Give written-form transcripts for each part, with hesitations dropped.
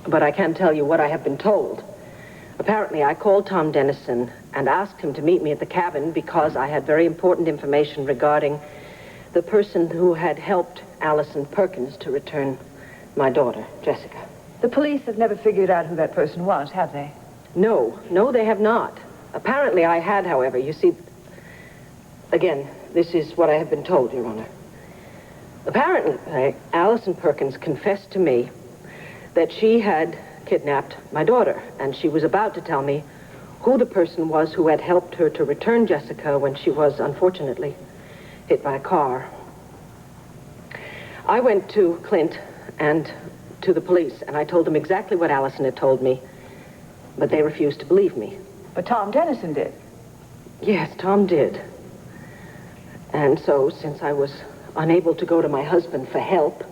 but I can tell you what I have been told. Apparently, I called Tom Dennison and asked him to meet me at the cabin because I had very important information regarding the person who had helped Allison Perkins to return my daughter, Jessica. The police have never figured out who that person was, have they? No, they have not. Apparently I had, however. You see, again, this is what I have been told, Your Honor. Apparently, Allison Perkins confessed to me that she had kidnapped my daughter, and she was about to tell me who the person was who had helped her to return Jessica when she was, unfortunately, hit by a car. I went to Clint and to the police, and I told them exactly what Allison had told me, but they refused to believe me. But Tom Dennison did. Yes, Tom did. And so, since I was unable to go to my husband for help,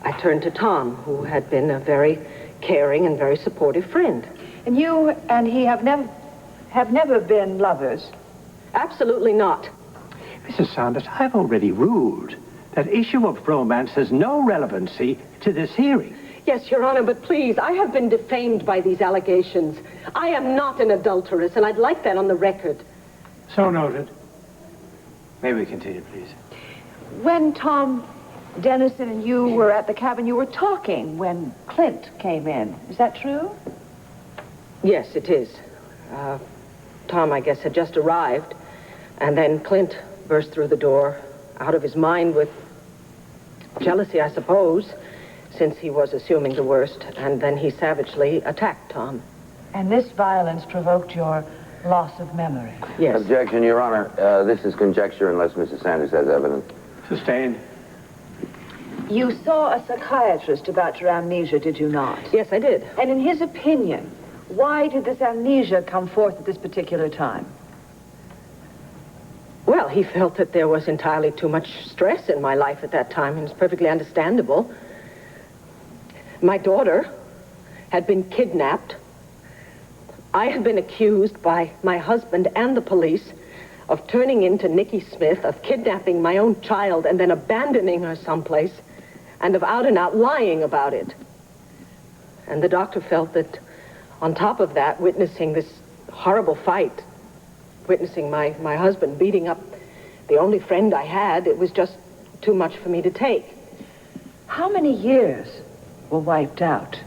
I turned to Tom, who had been a very caring and very supportive friend. And you and he have never been lovers? Absolutely not. Mrs. Saunders, I've already ruled that issue of romance has no relevancy to this hearing. Yes, Your Honor, but please, I have been defamed by these allegations. I am not an adulteress, and I'd like that on the record. So noted. May we continue, please? When Tom Dennison and you were at the cabin, you were talking when Clint came in. Is that true? Yes, it is. Tom, I guess, had just arrived, and then Clint burst through the door, out of his mind with jealousy, I suppose, since he was assuming the worst, and then he savagely attacked Tom. And this violence provoked your loss of memory? Yes. Objection, Your Honor. This is conjecture unless Mrs. Sanders has evidence. Sustained. You saw a psychiatrist about your amnesia, did you not? Yes, I did. And in his opinion, why did this amnesia come forth at this particular time? Well, he felt that there was entirely too much stress in my life at that time, and it's perfectly understandable. My daughter had been kidnapped. I had been accused by my husband and the police of turning into Nikki Smith, of kidnapping my own child and then abandoning her someplace, and of out and out lying about it. And the doctor felt that on top of that, witnessing this horrible fight, witnessing my husband beating up the only friend I had, it was just too much for me to take. How many years were wiped out?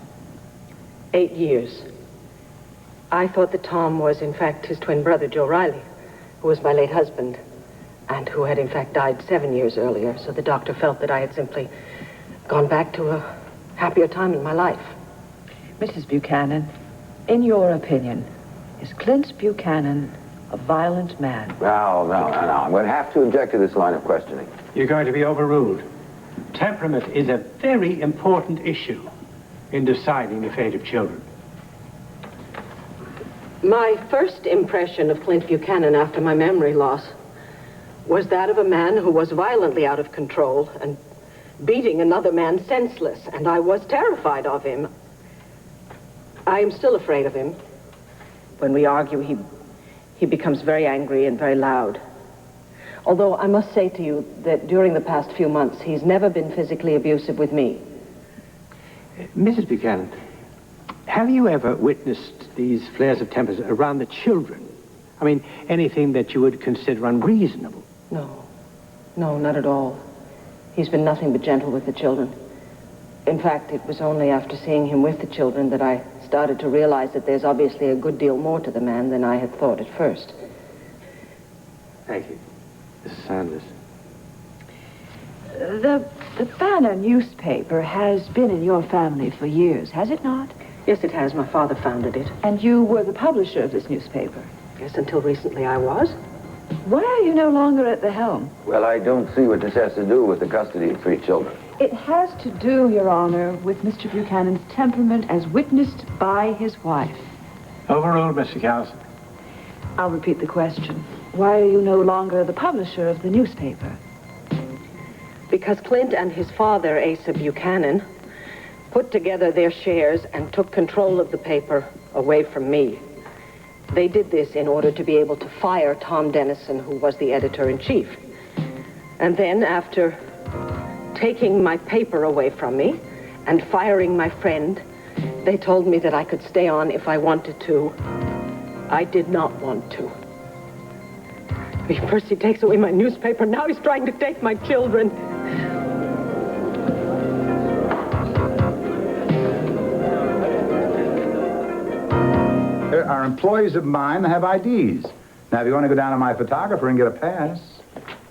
8 years. I thought that Tom was, in fact, his twin brother, Joe Riley, who was my late husband, and who had, in fact, died 7 years earlier. So the doctor felt that I had simply gone back to a happier time in my life. Mrs. Buchanan, in your opinion, is Clint Buchanan a violent man? No. I'm going to have to object to this line of questioning. You're going to be overruled. Temperament is a very important issue in deciding the fate of children. My first impression of Clint Buchanan after my memory loss was that of a man who was violently out of control and beating another man senseless, and I was terrified of him. I am still afraid of him. When we argue, he becomes very angry and very loud. Although I must say to you that during the past few months, he's never been physically abusive with me. Mrs. Buchanan, have you ever witnessed these flares of tempers around the children? I mean, anything that you would consider unreasonable? No, not at all. He's been nothing but gentle with the children. In fact, it was only after seeing him with the children that I started to realize that there's obviously a good deal more to the man than I had thought at first. Thank you. Mrs. Sanders. The Banner newspaper has been in your family for years, has it not? Yes, it has. My father founded it. And you were the publisher of this newspaper? Yes, until recently I was. Why are you no longer at the helm? Well, I don't see what this has to do with the custody of 3 children. It has to do, Your Honor, with Mr. Buchanan's temperament as witnessed by his wife. Overruled, Mr. Callison. I'll repeat the question. Why are you no longer the publisher of the newspaper? Because Clint and his father, Asa Buchanan, put together their shares and took control of the paper away from me. They did this in order to be able to fire Tom Dennison, who was the editor-in-chief. And then, after taking my paper away from me and firing my friend, they told me that I could stay on if I wanted to. I did not want to. First he takes away my newspaper, now he's trying to take my children. There are employees of mine that have IDs. Now, if you want to go down to my photographer and get a pass...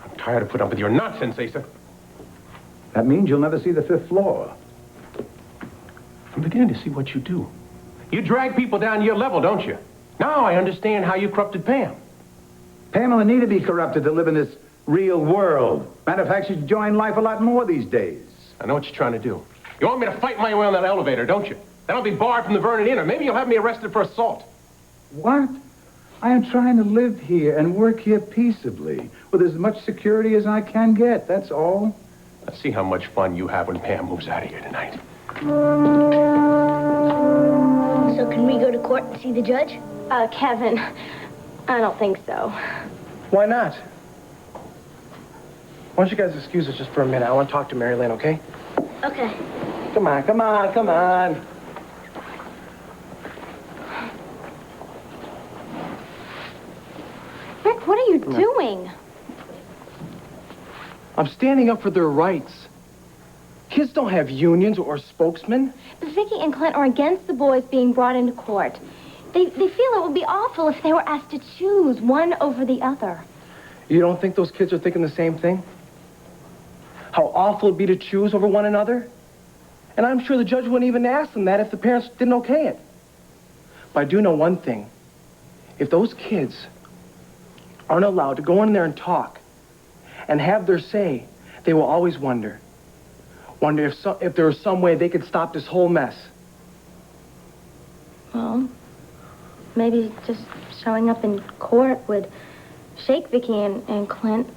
I'm tired of putting up with your nonsense, Asa. That means you'll never see the 5th floor. I'm beginning to see what you do. You drag people down to your level, don't you? Now I understand how you corrupted Pam. Pamela need to be corrupted to live in this real world. Matter of fact, she's enjoying life a lot more these days. I know what you're trying to do. You want me to fight my way on that elevator, don't you? Then I'll be barred from the Vernon Inn, or maybe you'll have me arrested for assault. What? I am trying to live here and work here peaceably, with as much security as I can get, that's all. Let's see how much fun you have when Pam moves out of here tonight. So can we go to court and see the judge? Kevin, I don't think so. Why not? Why don't you guys excuse us just for a minute? I want to talk to Mary Lynn, okay? Okay. Come on, come on, come on. Rick, what are you doing? I'm standing up for their rights. Kids don't have unions or spokesmen. But Vicky and Clint are against the boys being brought into court. They feel it would be awful if they were asked to choose one over the other. You don't think those kids are thinking the same thing? How awful it'd be to choose over one another? And I'm sure the judge wouldn't even ask them that if the parents didn't okay it. But I do know one thing. If those kids aren't allowed to go in there and talk and have their say, they will always wonder if there was some way they could stop this whole mess. Well, maybe just showing up in court would shake Vicky and Clint.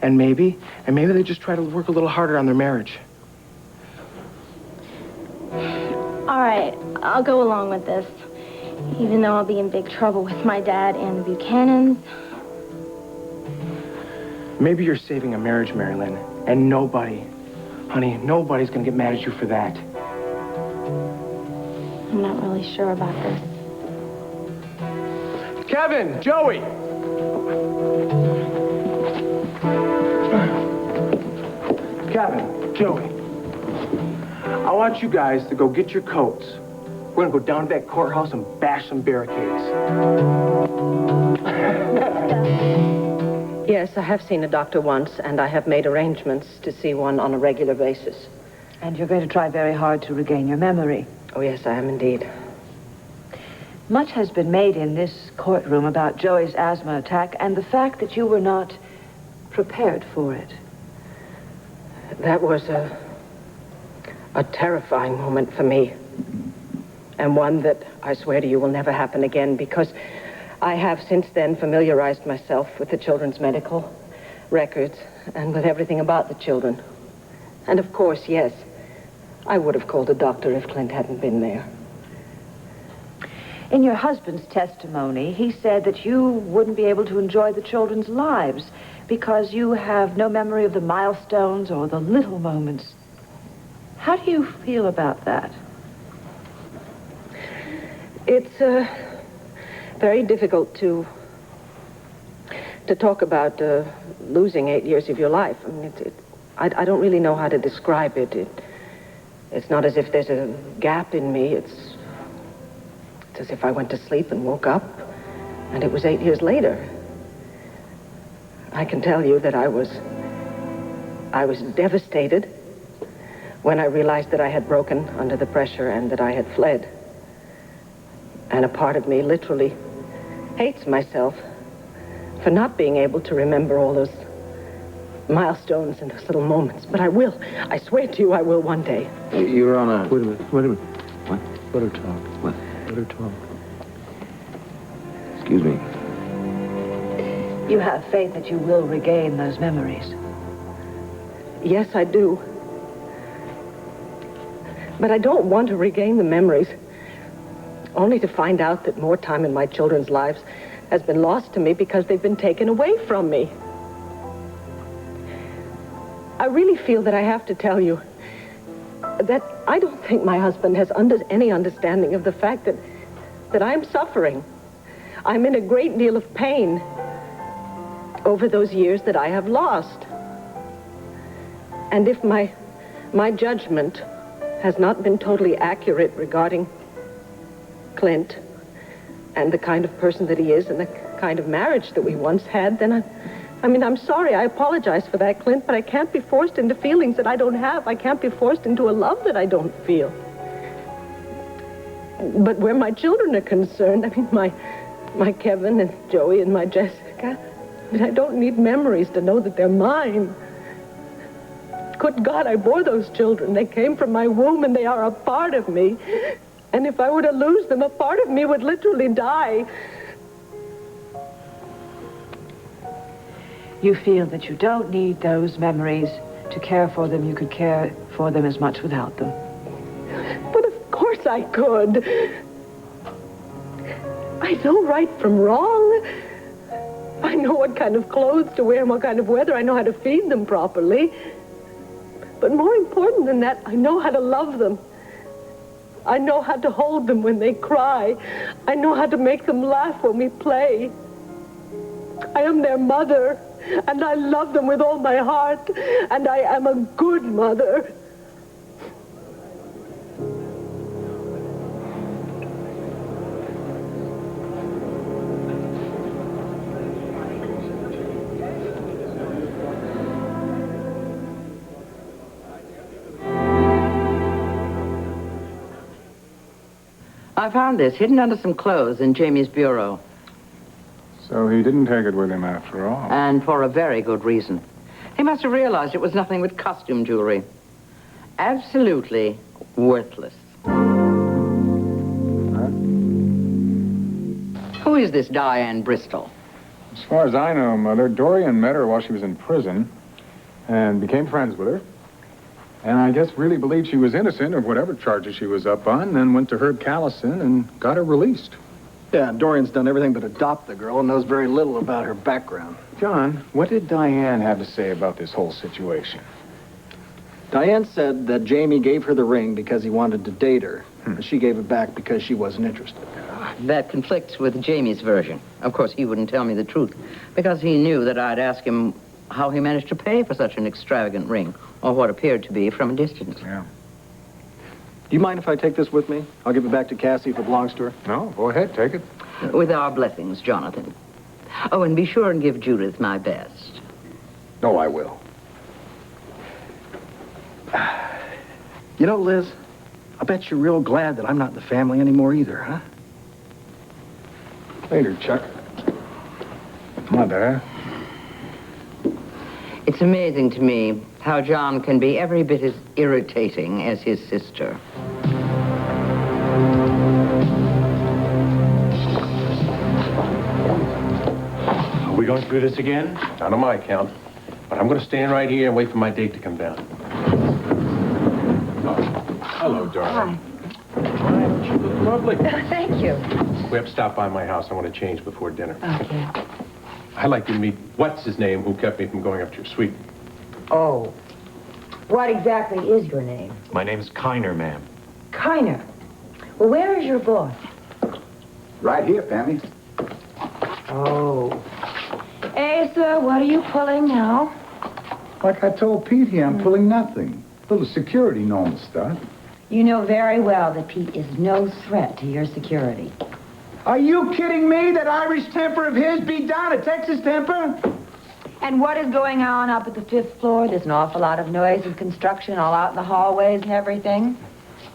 And maybe they just try to work a little harder on their marriage. All right, I'll go along with this. Even though I'll be in big trouble with my dad and the Buchanans. Maybe you're saving a marriage, Mary Lynn, and nobody's gonna get mad at you for that. I'm not really sure about this. Kevin, Joey! Kevin, Joey, I want you guys to go get your coats. We're gonna go down to that courthouse and bash some barricades. Yes, I have seen a doctor once, and I have made arrangements to see one on a regular basis. And you're going to try very hard to regain your memory. Oh, yes, I am indeed. Much has been made in this courtroom about Joey's asthma attack and the fact that you were not prepared for it. That was a terrifying moment for me, and one that I swear to you will never happen again, because I have since then familiarized myself with the children's medical records and with everything about the children. And of course, yes, I would have called a doctor if Clint hadn't been there. In your husband's testimony, he said that you wouldn't be able to enjoy the children's lives because you have no memory of the milestones or the little moments. How do you feel about that? It's very difficult to talk about losing 8 years of your life. I mean, I don't really know how to describe it. It's not as if there's a gap in me. It's as if I went to sleep and woke up, and it was 8 years later. I can tell you that I was devastated when I realized that I had broken under the pressure and that I had fled. And a part of me literally hates myself for not being able to remember all those milestones and those little moments. But I will. I swear to you, I will one day. You're on a... Wait a minute. What? Let her talk. What? Let her talk. Excuse me. You have faith that you will regain those memories. Yes, I do. But I don't want to regain the memories, only to find out that more time in my children's lives has been lost to me because they've been taken away from me. I really feel that I have to tell you that I don't think my husband has any understanding of the fact that I'm suffering. I'm in a great deal of pain over those years that I have lost. And if my judgment has not been totally accurate regarding Clint and the kind of person that he is and the kind of marriage that we once had, then I'm sorry. I apologize for that, Clint, but I can't be forced into feelings that I don't have. I can't be forced into a love that I don't feel. But where my children are concerned, my Kevin and Joey and my Jessica, I don't need memories to know that they're mine. Good God, I bore those children. They came from my womb and they are a part of me. And if I were to lose them, a part of me would literally die. You feel that you don't need those memories to care for them. You could care for them as much without them. But of course I could. I know right from wrong. I know what kind of clothes to wear and what kind of weather. I know how to feed them properly. But more important than that, I know how to love them. I know how to hold them when they cry. I know how to make them laugh when we play. I am their mother, and I love them with all my heart, and I am a good mother. I found this hidden under some clothes in Jamie's bureau. So he didn't take it with him after all. And for a very good reason. He must have realized it was nothing but costume jewelry. Absolutely worthless. Huh? Who is this Diane Bristol? As far as I know, Mother, Dorian met her while she was in prison and became friends with her. And I guess really believed she was innocent of whatever charges she was up on, then went to Herb Callison and got her released. Yeah, Dorian's done everything but adopt the girl and knows very little about her background. John, what did Diane have to say about this whole situation? Diane said that Jamie gave her the ring because he wanted to date her. And she gave it back because she wasn't interested. That conflicts with Jamie's version. Of course, he wouldn't tell me the truth because he knew that I'd ask him how he managed to pay for such an extravagant ring, or what appeared to be from a distance. Yeah. Do you mind if I take this with me? I'll give it back to Cassie if it belongs to her. No, go ahead, take it. With our blessings, Jonathan. Oh, and be sure and give Judith my best. No, I will. You know, Liz, I bet you're real glad that I'm not in the family anymore either, huh? Later, Chuck. Mother. It's amazing to me how John can be every bit as irritating as his sister. Are we going through this again? Not on my account. But I'm going to stand right here and wait for my date to come down. Oh, hello, darling. Hi. You look lovely. Thank you. We have to stop by my house. I want to change before dinner. Okay. I'd like you to meet, what's his name, who kept me from going up to your suite. Oh. What exactly is your name? My name's Kiner, ma'am. Kiner. Well, where is your boss? Right here, Pammy. Oh. Asa, what are you pulling now? Like I told Pete here, I'm pulling nothing. Little security, normal stuff. You know very well that Pete is no threat to your security. Are you kidding me? That Irish temper of his beat down a Texas temper? And what is going on up at the 5th floor? There's an awful lot of noise and construction all out in the hallways and everything.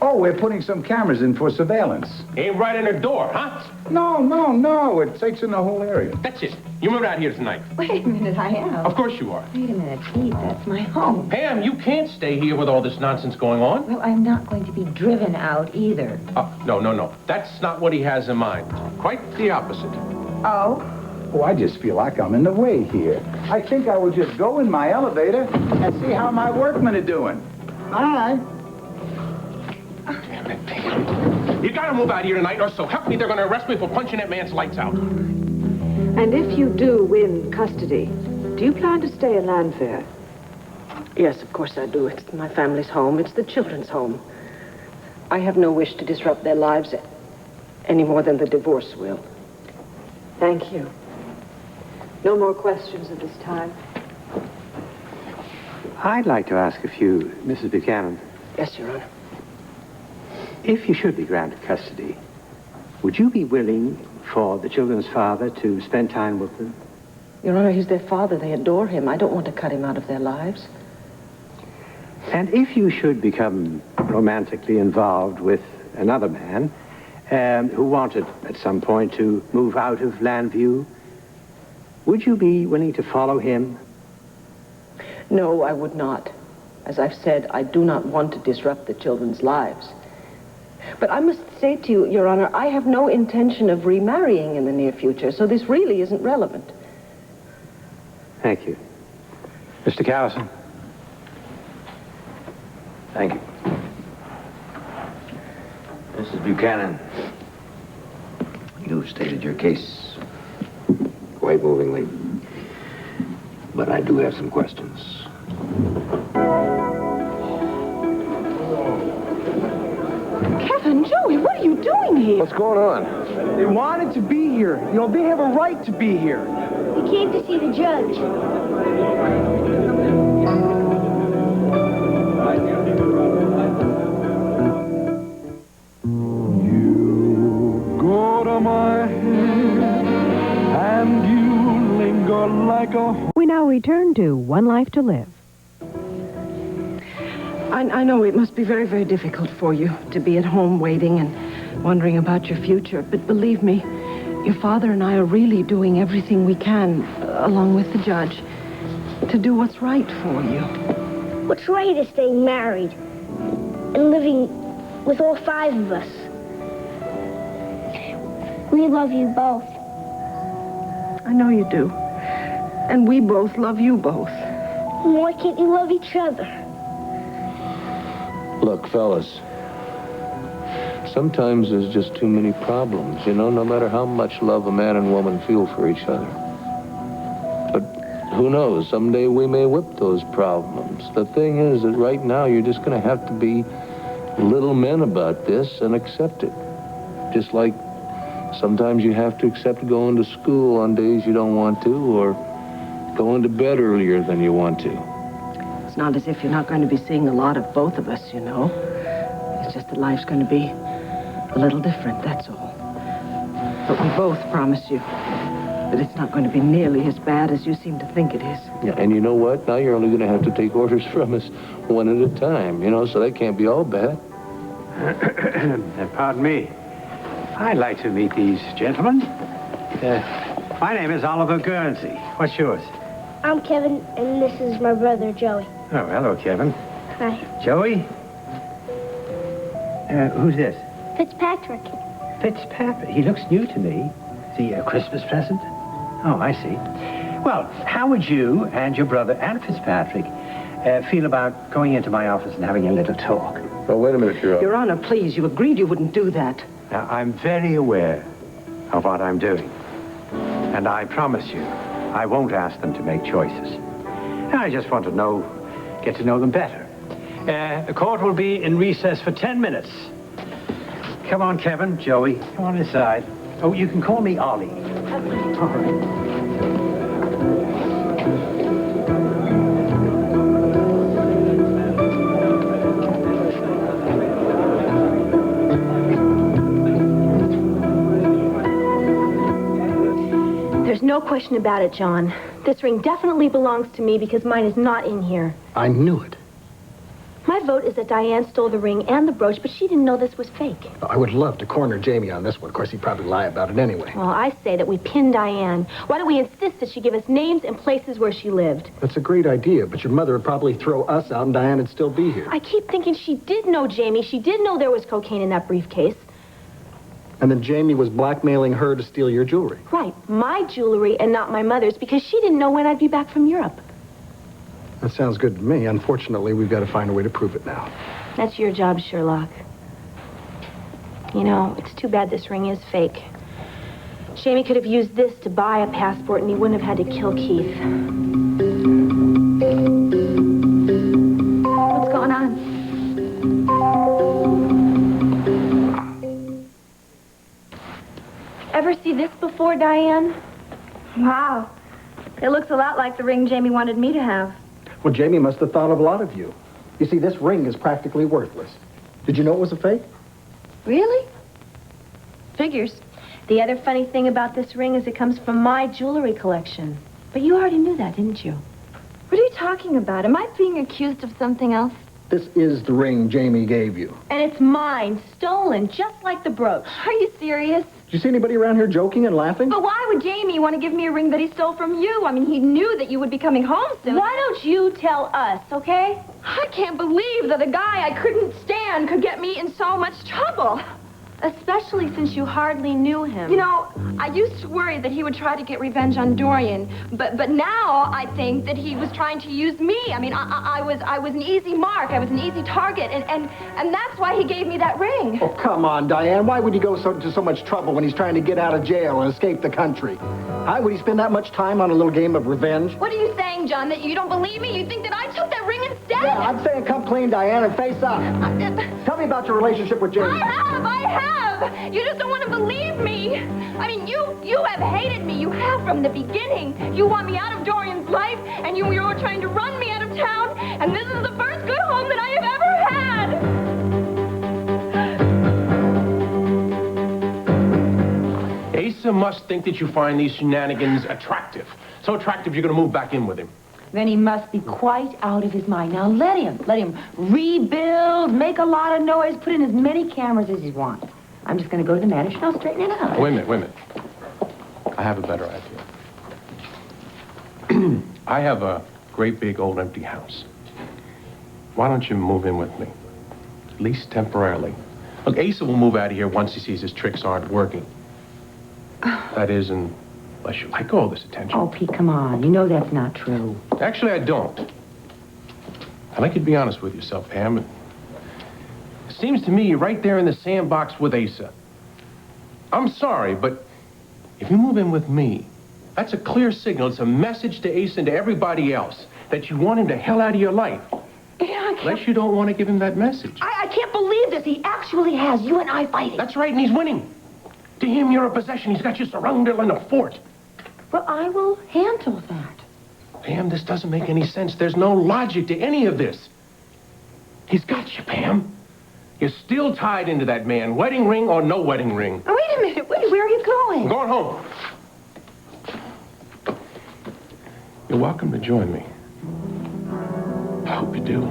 Oh, we're putting some cameras in for surveillance. Aim right in her door, huh? No. It takes in the whole area. That's it. You move out here tonight. Wait a minute, I am. Of course you are. Wait a minute, Pete, that's my home. Pam, you can't stay here with all this nonsense going on. Well, I'm not going to be driven out either. No. That's not what he has in mind. Quite the opposite. Oh? Oh, I just feel like I'm in the way here. I think I will just go in my elevator and see how my workmen are doing. Bye. Damn it, Pam. You gotta move out here tonight, or so help me, they're gonna arrest me for punching that man's lights out. And if you do win custody, do you plan to stay in Landfair? Yes, of course I do. It's my family's home. It's the children's home. I have no wish to disrupt their lives any more than the divorce will. Thank you. No more questions at this time. I'd like to ask a few, Mrs. Buchanan. Yes, Your Honor. If you should be granted custody, would you be willing for the children's father to spend time with them? Your Honor, he's their father. They adore him. I don't want to cut him out of their lives. And if you should become romantically involved with another man who wanted at some point to move out of Landview, would you be willing to follow him? No, I would not. As I've said, I do not want to disrupt the children's lives. But I must say to you, Your Honor, I have no intention of remarrying in the near future, so this really isn't relevant. Thank you. Mr. Cowson? Thank you. Mrs. Buchanan, you've stated your case quite movingly, but I do have some questions. Kevin, Joey, what are you doing here? What's going on? They wanted to be here. You know, they have a right to be here. We came to see the judge. You go to my head and you linger like a... We now return to One Life to Live. I know it must be very, very difficult for you to be at home waiting and wondering about your future, but believe me, your father and I are really doing everything we can, along with the judge, to do what's right for you. What's right is staying married and living with all 5 of us. We love you both. I know you do. And we both love you both. And why can't you love each other? Look, fellas, sometimes there's just too many problems, you know, no matter how much love a man and woman feel for each other. But who knows, someday we may whip those problems. The thing is that right now you're just going to have to be little men about this and accept it. Just like sometimes you have to accept going to school on days you don't want to, or going to bed earlier than you want to. It's not as if you're not going to be seeing a lot of both of us, you know. It's just that life's going to be a little different, that's all. But we both promise you that it's not going to be nearly as bad as you seem to think it is. Yeah, and you know what? Now you're only going to have to take orders from us one at a time, you know, so that can't be all bad. Pardon me. I'd like to meet these gentlemen. My name is Oliver Guernsey. What's yours? I'm Kevin, and this is my brother, Joey. Oh, hello, Kevin. Hi. Joey? Who's this? Fitzpatrick. Fitzpatrick. He looks new to me. Is he a Christmas present? Oh, I see. Well, how would you and your brother and Fitzpatrick feel about going into my office and having a little talk? Oh, wait a minute, Your Honor. Your Honor, please, you agreed you wouldn't do that. Now, I'm very aware of what I'm doing. And I promise you, I won't ask them to make choices. I just want to get to know them better. The court will be in recess for 10 minutes. Come on, Kevin, Joey, come on inside. Oh, you can call me Ollie. All right. There's no question about it, John. This ring definitely belongs to me because mine is not in here. I knew it. My vote is that Diane stole the ring and the brooch, but she didn't know this was fake. I would love to corner Jamie on this one. Of course, he'd probably lie about it anyway. Well, I say that we pin Diane. Why don't we insist that she give us names and places where she lived? That's a great idea, but your mother would probably throw us out and Diane would still be here. I keep thinking she did know Jamie. She did know there was cocaine in that briefcase. And then Jamie was blackmailing her to steal your jewelry. Right, my jewelry and not my mother's, because she didn't know when I'd be back from Europe. That sounds good to me. Unfortunately, we've got to find a way to prove it now. That's your job, Sherlock. You know, it's too bad this ring is fake. Jamie could have used this to buy a passport and he wouldn't have had to kill Keith. ever see this before, Diane? Wow. It looks a lot like the ring Jamie wanted me to have. Well, Jamie must have thought of a lot of you. You see, this ring is practically worthless. Did you know it was a fake? Really? Figures. The other funny thing about this ring is it comes from my jewelry collection. But you already knew that, didn't you? What are you talking about? Am I being accused of something else? This is the ring Jamie gave you. And it's mine, stolen, just like the brooch. Are you serious? Did you see anybody around here joking and laughing? But why would Jamie want to give me a ring that he stole from you? I mean, he knew that you would be coming home soon. Why don't you tell us, okay? I can't believe that a guy I couldn't stand could get me in so much trouble. Especially since you hardly knew him. You know, I used to worry that he would try to get revenge on Dorian, but now I think that he was trying to use me. I mean, I was an easy mark. I was an easy target, and that's why he gave me that ring. Oh, come on, Diane. Why would he go to so much trouble when he's trying to get out of jail and escape the country? Why would he spend that much time on a little game of revenge? What are you saying, John? That you don't believe me? You think that I took that ring instead? Yeah, I'm saying come clean, Diane, and face up. Tell me about your relationship with Jamie. I have. You just don't want to believe me. I mean, you have hated me. You have from the beginning. You want me out of Dorian's life, and you were trying to run me out of town, and this is the first good home that I have ever had. Asa must think that you find these shenanigans attractive. So attractive you're going to move back in with him. Then he must be quite out of his mind. Now let him rebuild, make a lot of noise, put in as many cameras as he wants. I'm just going to go to the manager and I'll straighten it out. Wait a minute. I have a better idea. I have a great big old empty house. Why don't you move in with me? At least temporarily. Look, Asa will move out of here once he sees his tricks aren't working. That is, unless you like all this attention. Oh, Pete, come on. You know that's not true. Actually, I don't. I'd like you to be honest with yourself, Pam. It seems to me you're right there in the sandbox with Asa. I'm sorry, but if you move in with me, that's a clear signal. It's a message to Asa and to everybody else that you want him the hell out of your life. Yeah, Unless you don't want to give him that message. I can't believe this. He actually has you and I fighting. That's right, and he's winning. To him, you're a possession. He's got you surrounded in a fort. Well, I will handle that. Pam, this doesn't make any sense. There's no logic to any of this. He's got you, Pam. You're still tied into that man, wedding ring or no wedding ring. Oh, wait a minute. Wait, where are you going? I'm going home. You're welcome to join me. I hope you do.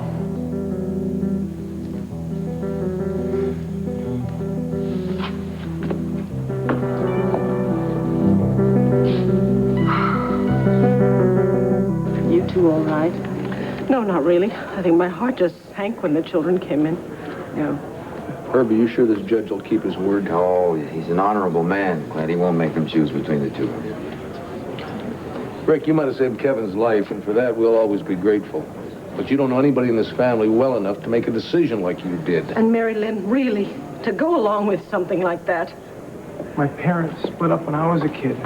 You two all right? No, not really. I think my heart just sank when the children came in. Yeah. Herb, are you sure this judge will keep his word? Oh, he's an honorable man. Glad he won't make them choose between the two of you. Rick, you might have saved Kevin's life, and for that, we'll always be grateful. But you don't know anybody in this family well enough to make a decision like you did. And Mary Lynn, really, to go along with something like that. My parents split up when I was a kid.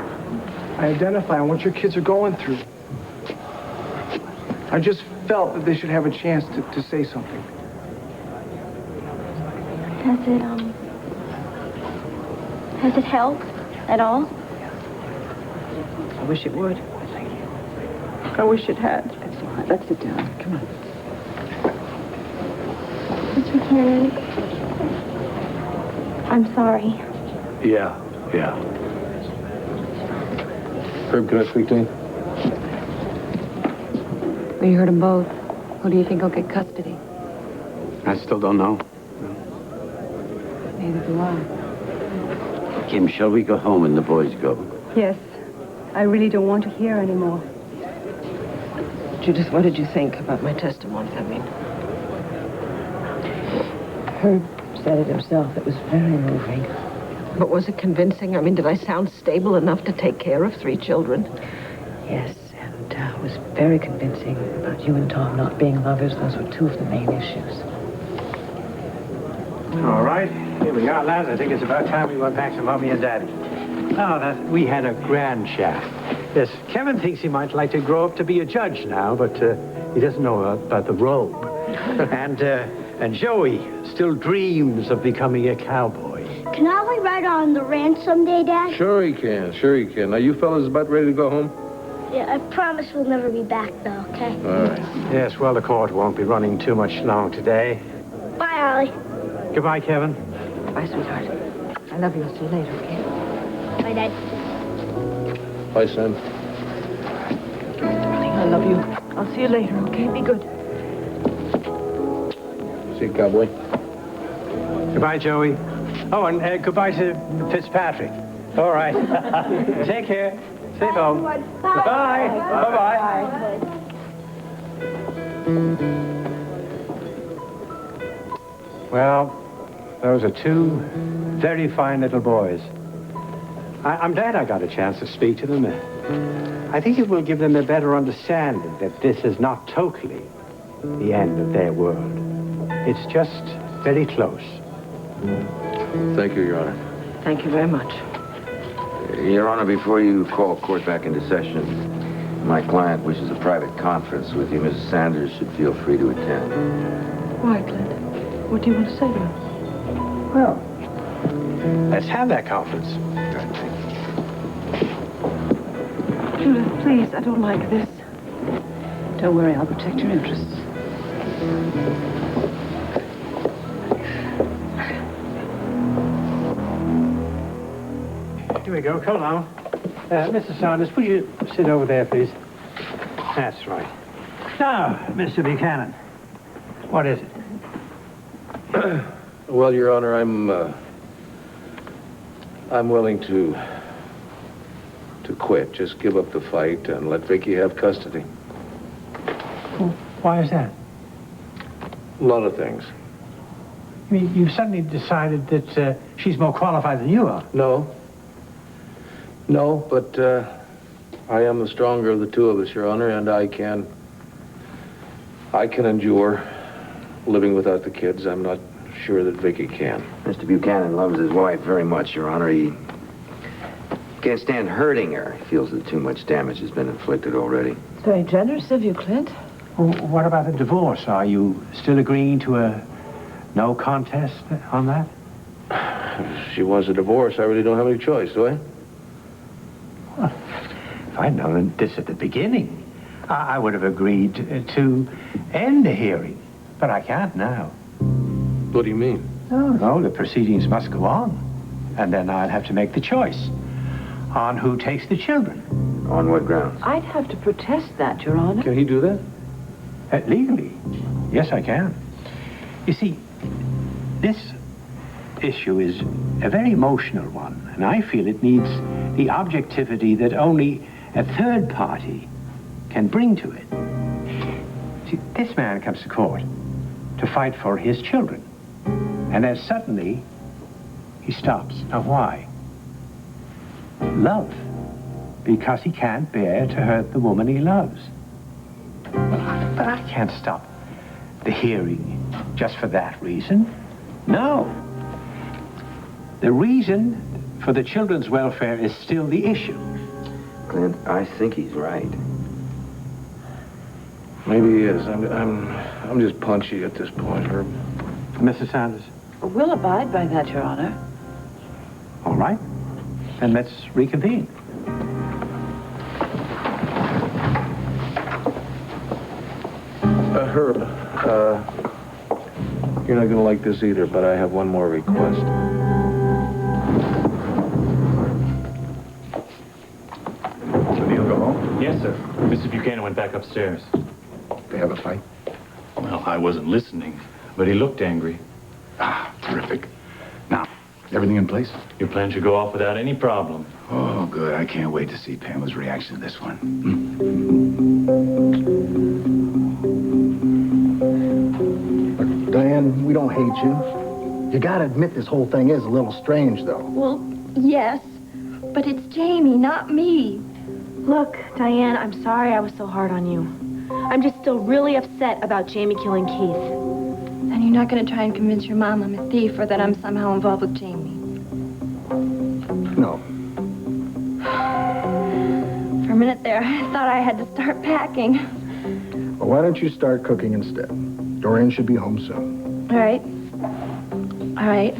I identify on what your kids are going through. I just felt that they should have a chance to say something. Has it helped at all? I wish it would. I wish it had. Let's sit down. Come on. Mr. Kennedy, I'm sorry. Yeah. Herb, can I speak to you? Well, you heard them both. Who do you think will get custody? I still don't know. Neither do I. Kim, shall we go home and the boys go? Yes. I really don't want to hear anymore. Judith, what did you think about my testimony? I mean, Herb said it himself. It was very moving. but was it convincing? I mean, did I sound stable enough to take care of 3 children? Yes, and it was very convincing about you and Tom not being lovers. Those were 2 of the main issues. All right, here we are, lads. I think it's about time we went back to Mommy and Daddy. Oh, we had a grand chat. Yes, Kevin thinks he might like to grow up to be a judge now, but he doesn't know about the robe. And Joey still dreams of becoming a cowboy. Can Ollie ride on the ranch someday, Dad? Sure he can, sure he can. Now, you fellas about ready to go home? Yeah, I promise we'll never be back, though, okay? All right. Yes, well, the court won't be running too much long today. Bye, Ollie. Goodbye, Kevin. Bye, sweetheart. I love you. I'll see you later, okay? Bye, Dad. Bye, Sam. Darling, I love you. I'll see you later, okay? Be good. See you, cowboy. Goodbye, Joey. Oh, and goodbye to Fitzpatrick. All right. Take care. Stay home. Bye. Bye. Bye-bye. Well, those are two very fine little boys. I'm glad I got a chance to speak to them. I think it will give them a better understanding that this is not totally the end of their world. It's just very close. Thank you, Your Honor. Thank you very much. Your Honor, before you call court back into session, my client wishes a private conference with you. Mrs. Sanders should feel free to attend. Why, Clint? What do you want to say to her? Well, let's have that conference. Judith, please, I don't like this. Don't worry, I'll protect your interests. Here we go. Come along. Mr. Sanders, would you sit over there, please? That's right. Now, Mr. Buchanan, what is it? Well, Your Honor, I'm willing to quit. Just give up the fight and let Vicky have custody. Well, why is that? A lot of things. I mean, you've suddenly decided that she's more qualified than you are. No, but I am the stronger of the two of us, Your Honor, and I can endure living without the kids. I'm not sure that Vicky can. Mr. Buchanan loves his wife very much, Your Honor. He can't stand hurting her. He feels that too much damage has been inflicted already. It's very generous of you, Clint. Well, what about a divorce? Are you still agreeing to a no contest on that? If she wants a divorce, I really don't have any choice, do I? Well, if I'd known this at the beginning, I would have agreed to end the hearing. But I can't now. What do you mean? No, the proceedings must go on. And then I'll have to make the choice on who takes the children. On what grounds? I'd have to protest that, Your Honor. Can he do that? Legally, yes, I can. You see, this issue is a very emotional one, and I feel it needs the objectivity that only a third party can bring to it. See, this man comes to court to fight for his children, and then suddenly he stops. Now, why? Love. Because he can't bear to hurt the woman he loves. But I can't stop the hearing just for that reason. No. The reason for the children's welfare is still the issue. Clint, I think he's right. Maybe he is. I'm just punchy at this point, Herb. Mrs. Sanders? We'll abide by that, Your Honor. All right. Then let's reconvene. Herb, you're not going to like this either, but I have one more request. Neil go home? Yes, sir. Mr. Buchanan went back upstairs. They have a fight? Well, I wasn't listening, but he looked angry. Ah, terrific. Now, everything in place? Your plan should go off without any problem. Oh, good. I can't wait to see Pamela's reaction to this one. Look, Diane, we don't hate you. You gotta admit this whole thing is a little strange, though. Well, yes, but it's Jamie, not me. Look, Diane, I'm sorry I was so hard on you. I'm just still really upset about Jamie killing Keith. And you're not going to try and convince your mom I'm a thief or that I'm somehow involved with Jamie? No. For a minute there, I thought I had to start packing. Well, why don't you start cooking instead? Doreen should be home soon. All right. All right.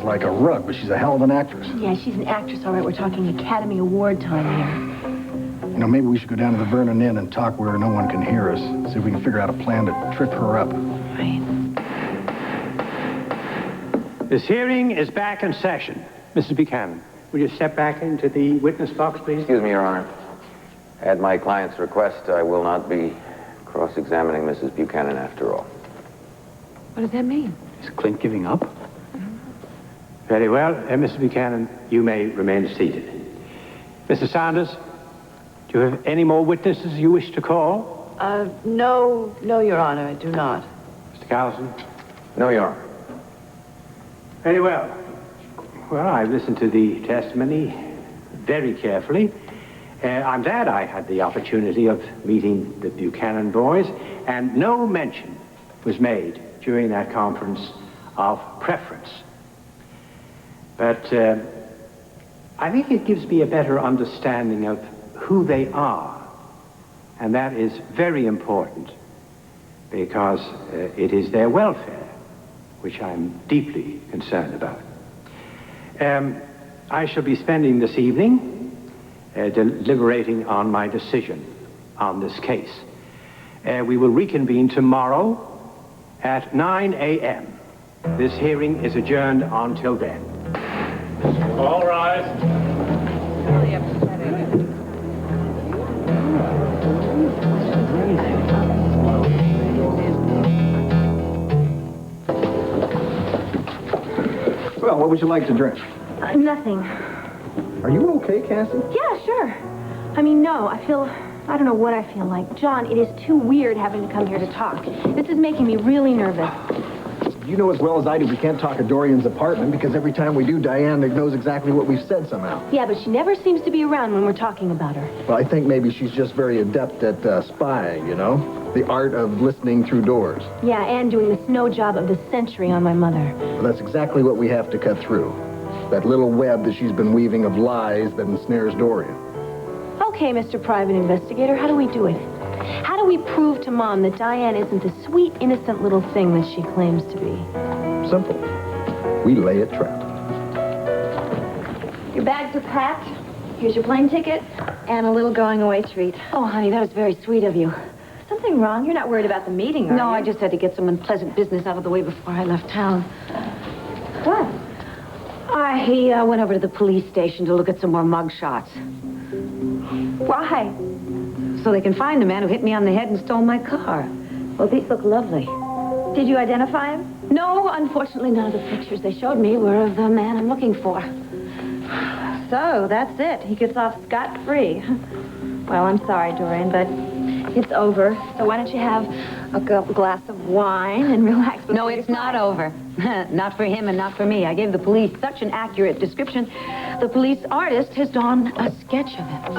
is like a rug, but she's a hell of an actress. Yeah, she's an actress, all right. We're talking Academy Award time here. You know, maybe we should go down to the Vernon Inn and talk where no one can hear us. See if we can figure out a plan to trip her up. Right. This hearing is back in session. Mrs. Buchanan, will you step back into the witness box, please? Excuse me, Your Honor. At my client's request, I will not be cross-examining Mrs. Buchanan after all. What does that mean? Is Clint giving up? Very well. Mrs. Buchanan, you may remain seated. Mr. Saunders, do you have any more witnesses you wish to call? No, Your Honor, I do not. Mr. Carlson? No, Your Honor. Very well. Well, I've listened to the testimony very carefully. I'm glad I had the opportunity of meeting the Buchanan boys, and no mention was made during that conference of preference. But I think it gives me a better understanding of who they are, and that is very important because it is their welfare which I'm deeply concerned about. I shall be spending this evening deliberating on my decision on this case. We will reconvene tomorrow at 9 a.m. This hearing is adjourned until then. All rise. Really upsetting. Well, what would you like to drink? Nothing. Are you okay, Cassie? Yeah, sure. I mean, no, I don't know what I feel like. John, it is too weird having to come here to talk. This is making me really nervous. You know as well as I do we can't talk at Dorian's apartment because every time we do, Diane knows exactly what we've said somehow. Yeah, but she never seems to be around when we're talking about her. Well, I think maybe she's just very adept at spying, you know? The art of listening through doors. Yeah, and doing the snow job of the century on my mother. Well, that's exactly what we have to cut through. That little web that she's been weaving of lies that ensnares Dorian. Okay, Mr. Private Investigator, how do we do it? How do we prove to Mom that Diane isn't the sweet, innocent little thing that she claims to be? Simple. We lay a trap. Your bags are packed. Here's your plane ticket and a little going-away treat. Oh, honey, that was very sweet of you. Something wrong? You're not worried about the meeting, are you? No, I just had to get some unpleasant business out of the way before I left town. What? I went over to the police station to look at some more mug shots. Why? So they can find the man who hit me on the head and stole my car. Well, these look lovely. Did you identify him? No, unfortunately, none of the pictures they showed me were of the man I'm looking for. So, that's it. He gets off scot-free. Well, I'm sorry, Doreen, but it's over. So why don't you have a glass of wine and relax? No, it's not over. Not for him and not for me. I gave the police such an accurate description. The police artist has drawn a sketch of it.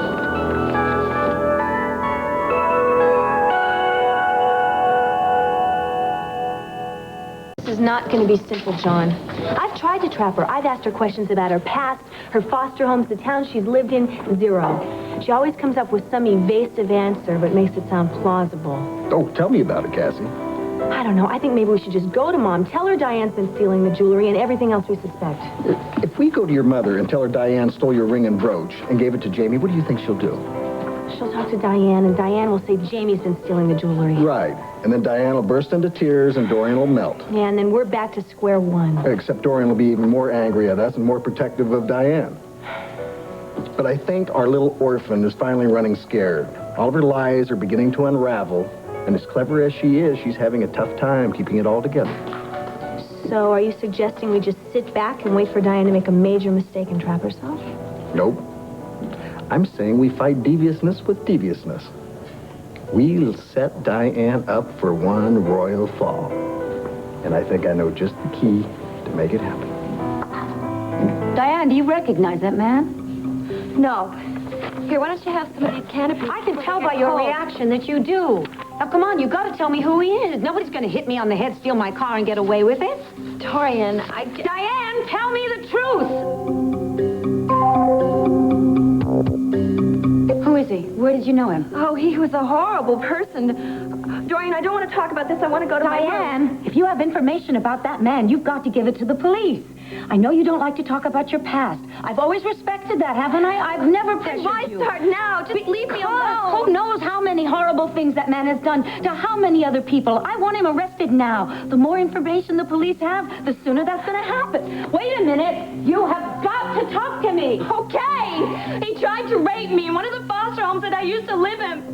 This is not going to be simple, John. I've tried to trap her. I've asked her questions about her past, her foster homes, the town she's lived in. Zero. She always comes up with some evasive answer, but makes it sound plausible. Oh, tell me about it, Cassie. I don't know. I think maybe we should just go to Mom, tell her Diane's been stealing the jewelry and everything else we suspect. If we go to your mother and tell her Diane stole your ring and brooch and gave it to Jamie, what do you think she'll do? She'll talk to Diane, and Diane will say Jamie's been stealing the jewelry. Right. And then Diane will burst into tears and Dorian will melt. Yeah, and then we're back to square one. Except Dorian will be even more angry at us and more protective of Diane. But I think our little orphan is finally running scared. All of her lies are beginning to unravel, and as clever as she is, she's having a tough time keeping it all together. So are you suggesting we just sit back and wait for Diane to make a major mistake and trap herself? Nope. I'm saying we fight deviousness with deviousness. We'll set Diane up for one royal fall. And I think I know just the key to make it happen. Diane, do you recognize that man? No. Here, why don't you have some of these canopies? I can tell by your reaction that you do. Now, come on, you got to tell me who he is. Nobody's going to hit me on the head, steal my car, and get away with it. Dorian, Diane, tell me the truth! Who is he? Where did you know him? Oh, he was a horrible person. Dorian, I don't want to talk about this. I want to go to my room. Diane, if you have information about that man, you've got to give it to the police. I know you don't like to talk about your past. I've always respected that, haven't I? I've never pressured Why you. start now? Just leave me alone. Who knows how many horrible things that man has done to how many other people. I want him arrested now. The more information the police have, the sooner that's going to happen. Wait a minute. You have got to talk to me. Okay. He tried to rape me in one of the foster homes that I used to live in.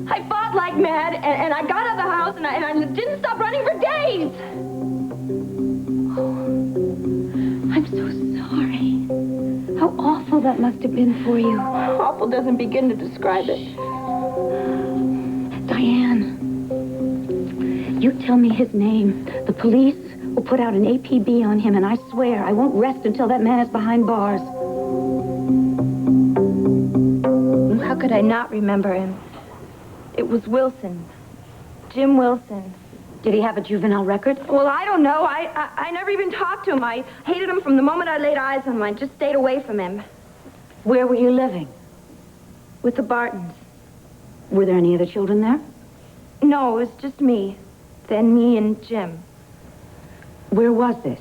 I fought like mad, and I got out of the house, and I didn't stop running for days. I'm so sorry. How awful that must have been for you. Awful doesn't begin to describe it. Diane, you tell me his name. The police will put out an APB on him, and I swear I won't rest until that man is behind bars. How could I not remember him? It was Wilson. Jim Wilson. Did he have a juvenile record? Well, I don't know. I never even talked to him. I hated him from the moment I laid eyes on him. I just stayed away from him. Where were you living? With the Bartons. Were there any other children there? No, it was just me. Then me and Jim. Where was this?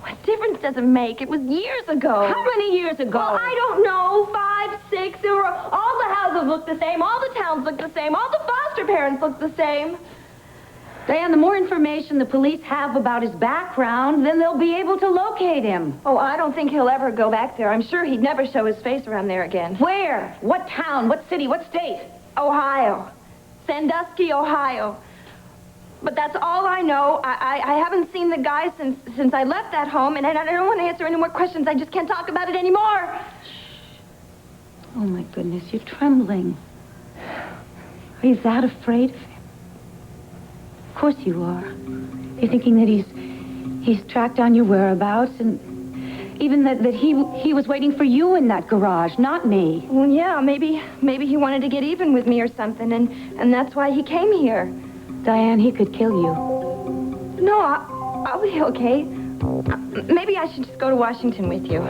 What difference does it make? It was years ago. How many years ago? Well, I don't know. 5, 6. All the houses look the same. All the towns look the same. All the foster parents look the same. Diane, the more information the police have about his background, then they'll be able to locate him. Oh, I don't think he'll ever go back there. I'm sure he'd never show his face around there again. Where? What town? What city? What state? Ohio. Sandusky, Ohio. But that's all I know. I haven't seen the guy since I left that home, and I don't want to answer any more questions. I just can't talk about it anymore. Oh, my goodness, you're trembling. Are you that afraid of him? Of course you are. You're thinking that he's tracked down your whereabouts, and even that he was waiting for you in that garage, not me. Well, yeah, maybe he wanted to get even with me or something, and that's why he came here. Diane, he could kill you. No, I'll be okay. Maybe I should just go to Washington with you.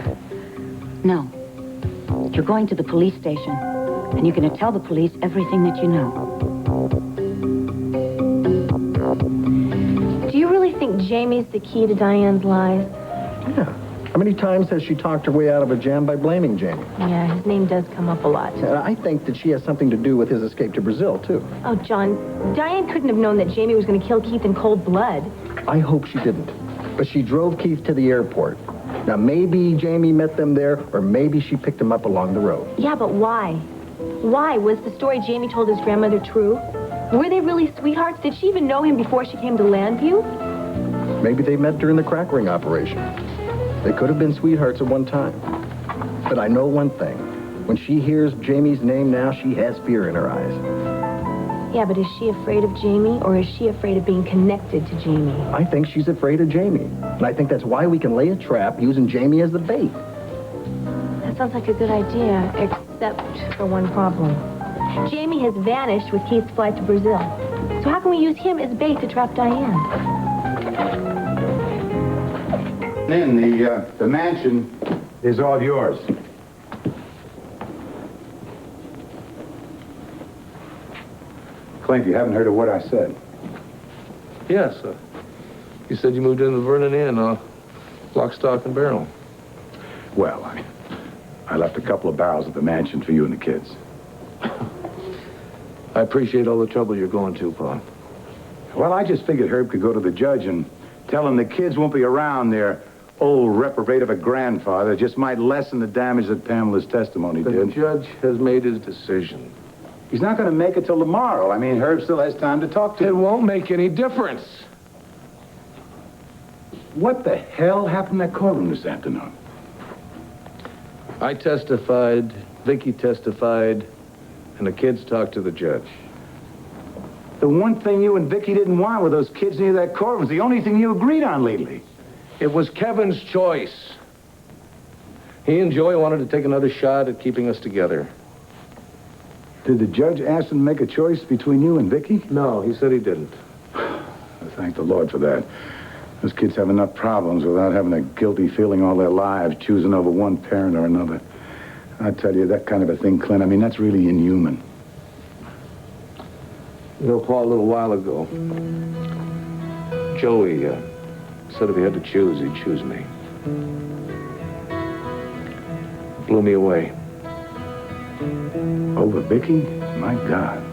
No. You're going to the police station, and you're going to tell the police everything that you know. Do you really think Jamie's the key to Diane's lies? Yeah. How many times has she talked her way out of a jam by blaming Jamie? Yeah, his name does come up a lot. I think that she has something to do with his escape to Brazil, too. Oh, John, Diane couldn't have known that Jamie was going to kill Keith in cold blood. I hope she didn't. But she drove Keith to the airport. Now, maybe Jamie met them there, or maybe she picked him up along the road. Yeah, but why? Why? Was the story Jamie told his grandmother true? Were they really sweethearts? Did she even know him before she came to Landview? Maybe they met during the crack ring operation. They could have been sweethearts at one time. But I know one thing. When she hears Jamie's name now, she has fear in her eyes. Yeah, but is she afraid of Jamie, or is she afraid of being connected to Jamie? I think she's afraid of Jamie. And I think that's why we can lay a trap using Jamie as the bait. That sounds like a good idea, except for one problem. Jamie has vanished with Keith's flight to Brazil. So how can we use him as bait to trap Diane? Then the mansion is all yours. Clint, you haven't heard a word I said. Yes, you said you moved into the Vernon Inn, lock, stock, and barrel. Well, I left a couple of barrels at the mansion for you and the kids. I appreciate all the trouble you're going to, Pa. Well, I just figured Herb could go to the judge and tell him the kids won't be around their old reprobate of a grandfather. It just might lessen the damage that Pamela's testimony did. The judge has made his decision. He's not going to make it till tomorrow. I mean, Herb still has time to talk to him. It won't make any difference. What the hell happened in that courtroom this afternoon? I testified, Vicky testified, and the kids talked to the judge. The one thing you and Vicky didn't want were those kids near that courtroom. It was the only thing you agreed on lately. It was Kevin's choice. He and Joey wanted to take another shot at keeping us together. Did the judge ask him to make a choice between you and Vicky? No, he said he didn't. Thank the Lord for that. Those kids have enough problems without having a guilty feeling all their lives, choosing over one parent or another. I tell you, that kind of a thing, Clint, I mean, that's really inhuman. You know, Paul, a little while ago, Joey said if he had to choose, he'd choose me. Blew me away. Over Vicky? My God.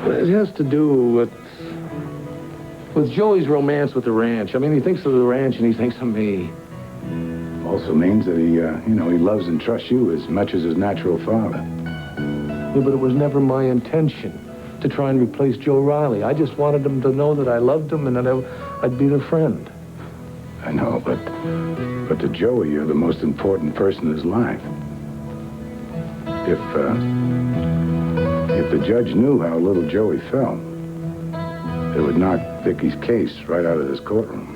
It has to do with Joey's romance with the ranch. I mean, he thinks of the ranch and he thinks of me. Also means that he loves and trusts you as much as his natural father. Yeah, but it was never my intention to try and replace Joe Riley. I just wanted him to know that I loved him and that I'd be their friend. I know, but to Joey, you're the most important person in his life. If the judge knew how little Joey felt, it would knock Vicky's case right out of this courtroom.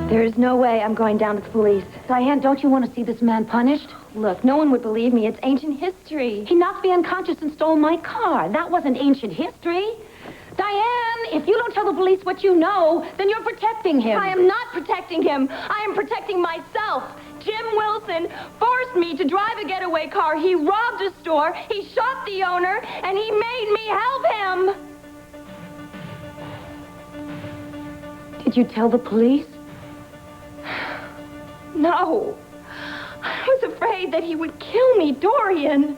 There is no way I'm going down to the police. Diane, don't you want to see this man punished? Look, no one would believe me. It's ancient history. He knocked me unconscious and stole my car. That wasn't ancient history. Diane, if you don't tell the police what you know, then you're protecting him. I am not protecting him. I am protecting myself. Jim Wilson forced me to drive a getaway car. He robbed a store, he shot the owner, and he made me help him. Did you tell the police? No. I was afraid that he would kill me, Dorian.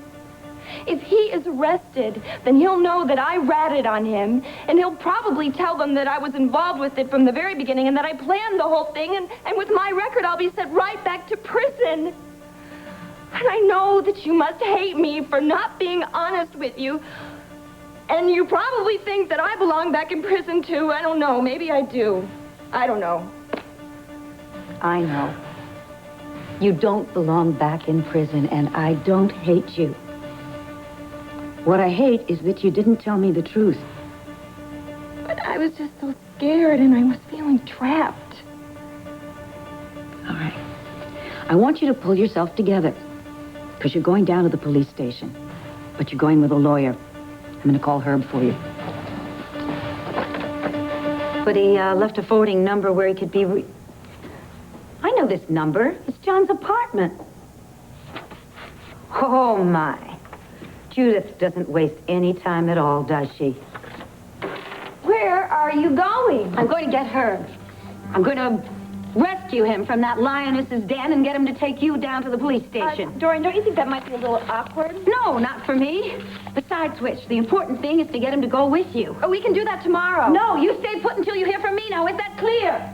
If he is arrested, then he'll know that I ratted on him, and he'll probably tell them that I was involved with it from the very beginning and that I planned the whole thing, and with my record, I'll be sent right back to prison. And I know that you must hate me for not being honest with you, and you probably think that I belong back in prison, too. I don't know. Maybe I do. I don't know. I know. You don't belong back in prison, and I don't hate you. What I hate is that you didn't tell me the truth. But I was just so scared, and I was feeling trapped. All right. I want you to pull yourself together, because you're going down to the police station. But you're going with a lawyer. I'm going to call Herb for you. But he left a forwarding number where he could be... I know this number. It's John's apartment. Oh, my. Judith doesn't waste any time at all, does she? Where are you going? I'm going to get Herb. I'm going to rescue him from that lioness's den and get him to take you down to the police station. Dorian, don't you think that might be a little awkward? No, not for me. Besides which, the important thing is to get him to go with you. Oh, we can do that tomorrow. No, you stay put until you hear from me now. Is that clear?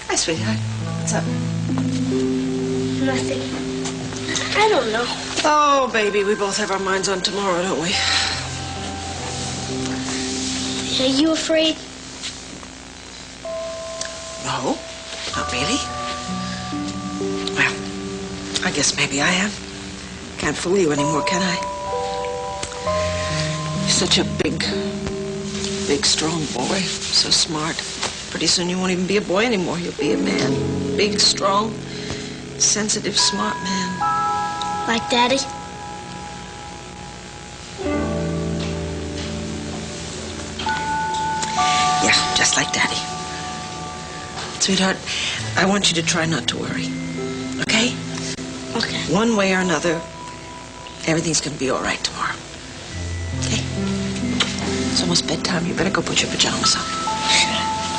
Hi, sweetheart. What's up? Nothing. I don't know. Oh, baby, we both have our minds on tomorrow, don't we? Are you afraid? No, not really. Well, I guess maybe I am. Can't fool you anymore, can I? You're such a big, strong boy. So smart. Pretty soon you won't even be a boy anymore. You'll be a man. Big, strong, sensitive, smart man. Like Daddy? Yeah, just like Daddy. Sweetheart, I want you to try not to worry. Okay? Okay. One way or another, everything's gonna be all right tomorrow. Okay? It's almost bedtime. You better go put your pajamas on.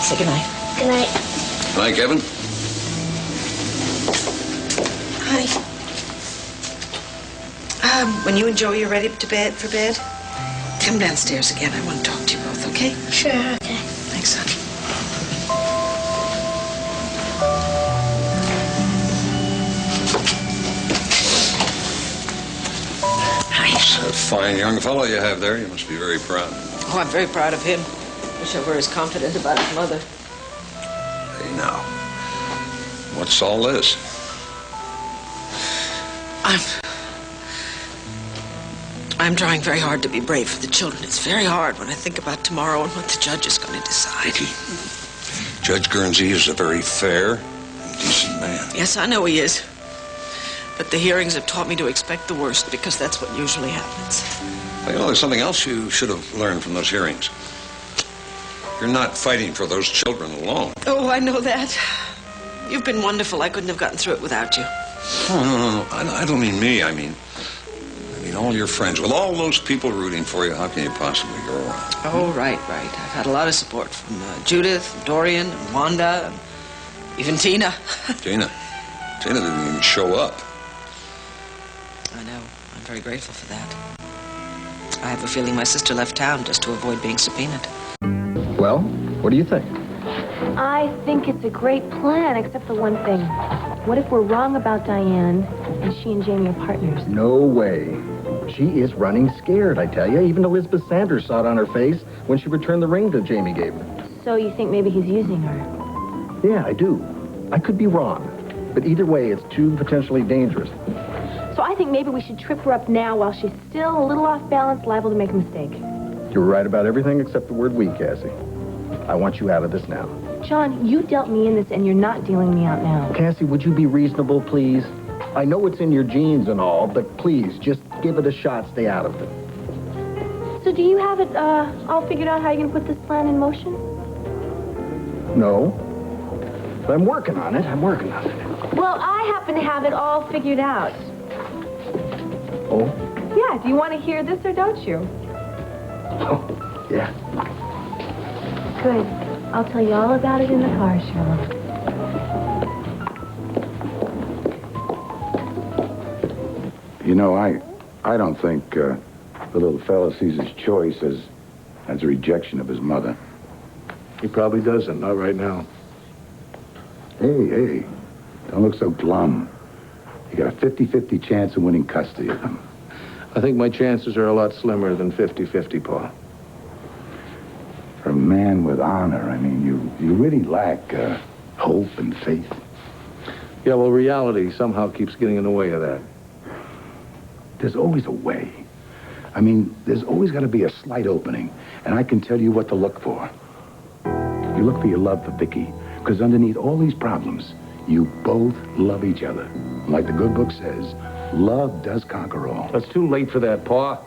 Say goodnight. Good night. Hi, Kevin. Honey. When you and Joey are ready for bed, come downstairs again. I want to talk to you both, okay? Sure, okay. Thanks, honey. Hi. That's a fine young fellow you have there. You must be very proud. Oh, I'm very proud of him. Wish I were as confident about his mother. Hey, now. What's all this? I'm trying very hard to be brave for the children. It's very hard when I think about tomorrow and what the judge is going to decide. Vicky, Judge Guernsey is a very fair and decent innocent man. Yes, I know he is. But the hearings have taught me to expect the worst, because that's what usually happens. Well, you know, there's something else you should have learned from those hearings. You're not fighting for those children alone. Oh, I know that. You've been wonderful. I couldn't have gotten through it without you. No. I don't mean me. I mean all your friends. With all those people rooting for you, how can you possibly go wrong? Oh, right. I've had a lot of support from Judith, and Dorian, and Wanda, and even Tina. Tina didn't even show up. I know. I'm very grateful for that. I have a feeling my sister left town just to avoid being subpoenaed. Well, what do you think? I think it's a great plan, except for one thing. What if we're wrong about Diane and she and Jamie are partners? No way. She is running scared, I tell you. Even Elizabeth Sanders saw it on her face when she returned the ring that Jamie gave her. So you think maybe he's using her? Yeah, I do. I could be wrong. But either way, it's too potentially dangerous. So I think maybe we should trip her up now while she's still a little off balance, liable to make a mistake. You're right about everything except the word we, Cassie. I want you out of this now. John, you dealt me in this and you're not dealing me out now. Cassie, would you be reasonable, please? I know it's in your genes and all, but please, just give it a shot. Stay out of it. So do you have it all figured out how you're going to put this plan in motion? No. But I'm working on it. Well, I happen to have it all figured out. Oh? Yeah, do you want to hear this or don't you? Oh, yeah. Good. I'll tell you all about it in the car, Sherlock. You know, I don't think the little fella sees his choice as a rejection of his mother. He probably doesn't, not right now. Hey, don't look so glum. You got a 50-50 chance of winning custody of them. I think my chances are a lot slimmer than 50-50, Paul. For a man with honor, I mean, you really lack hope and faith. Yeah, well, reality somehow keeps getting in the way of that. There's always a way. I mean, there's always got to be a slight opening, and I can tell you what to look for. You look for your love for Vicky, because underneath all these problems, you both love each other. Like the good book says, love does conquer all. It's too late for that, Pa.